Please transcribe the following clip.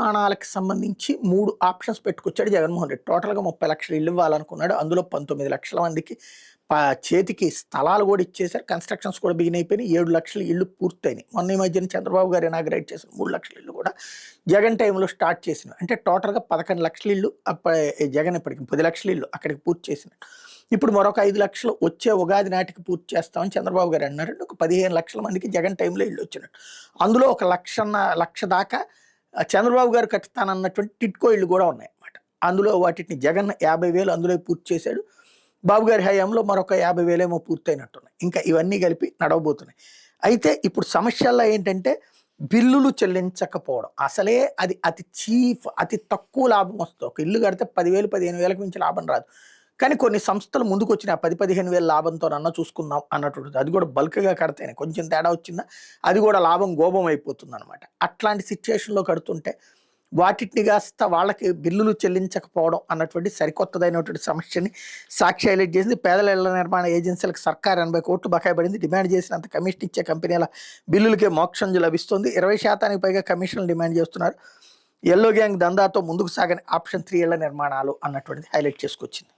నిర్మాణాలకు సంబంధించి 3 ఆప్షన్స్ పెట్టుకొచ్చాడు జగన్మోహన్ రెడ్డి. టోటల్‌గా 30 లక్షల ఇళ్ళు ఇవ్వాలనుకున్నాడు. అందులో 19 లక్షల మందికి చేతికి స్థలాలు కూడా ఇచ్చేసారు. కన్‌స్ట్రక్షన్స్ కూడా బిగిన్ అయిపోయినాయి. 7 లక్షల ఇళ్ళు పూర్తయినాయి. మొన్న ఈ మధ్యన చంద్రబాబు గారు ఇనాగరేట్ చేసిన 3 లక్షల ఇళ్ళు కూడా జగన్ టైంలో స్టార్ట్ చేసినవి. అంటే టోటల్‌గా 11 లక్షల ఇళ్ళు జగన్ ఇప్పటికి 10 లక్షల ఇళ్ళు అక్కడికి పూర్తి చేసినట్టు. ఇప్పుడు మరొక 5 లక్షలు వచ్చే ఉగాది నాటికి పూర్తి చేస్తామని చంద్రబాబు గారు అన్నారు. ఒక 15 లక్షల మందికి జగన్ టైంలో ఇళ్ళు వచ్చినట్టు. అందులో ఒక లక్ష దాకా చంద్రబాబు గారు కట్టుతానన్నటువంటి టిట్కో ఇళ్ళు కూడా ఉన్నాయన్నమాట. అందులో వాటిని జగన్ 50,000 అందులో పూర్తి చేశాడు. బాబు గారి హయాంలో మరొక 50,000 ఏమో పూర్తయినట్టున్నాయి. ఇంకా ఇవన్నీ కలిపి నడవబోతున్నాయి. అయితే ఇప్పుడు సమస్యల్లో ఏంటంటే బిల్లులు చెల్లించకపోవడం. అసలే అది అతి తక్కువ లాభం వస్తుంది. ఒక ఇల్లు కడితే 10,000, 15,000కి మించి లాభం రాదు. కానీ కొన్ని సంస్థలు ముందుకొచ్చినాయి. 10, 15,000 లాభంతోనన్నా చూసుకుందాం అన్నటువంటిది. అది కూడా బల్క్‌గా కడితేనే కొంచెం తేడా వచ్చిందా అది కూడా లాభం గోబం అయిపోతుందన్నమాట. అట్లాంటి సిట్యుయేషన్‌లో కడుతుంటే వాటిని కాస్త వాళ్ళకి బిల్లులు చెల్లించకపోవడం అన్నటువంటి సరికొత్తదైనటువంటి సమస్యని సాక్షి హైలైట్ చేసింది. పేదల ఇళ్ల నిర్మాణ ఏజెన్సీలకు సర్కారు 80 కోట్లు బకాయి పడింది. డిమాండ్ చేసినంత కమిషన్ ఇచ్చే కంపెనీల బిల్లులకే మోక్షం లభిస్తుంది. 20% పైగా కమిషన్లు డిమాండ్ చేస్తున్నారు. ఎల్లో గ్యాంగ్ దందాతో ముందుకు సాగని ఆప్షన్ 3 ఇళ్ల నిర్మాణాలు అన్నటువంటిది హైలైట్ చేసుకొచ్చింది.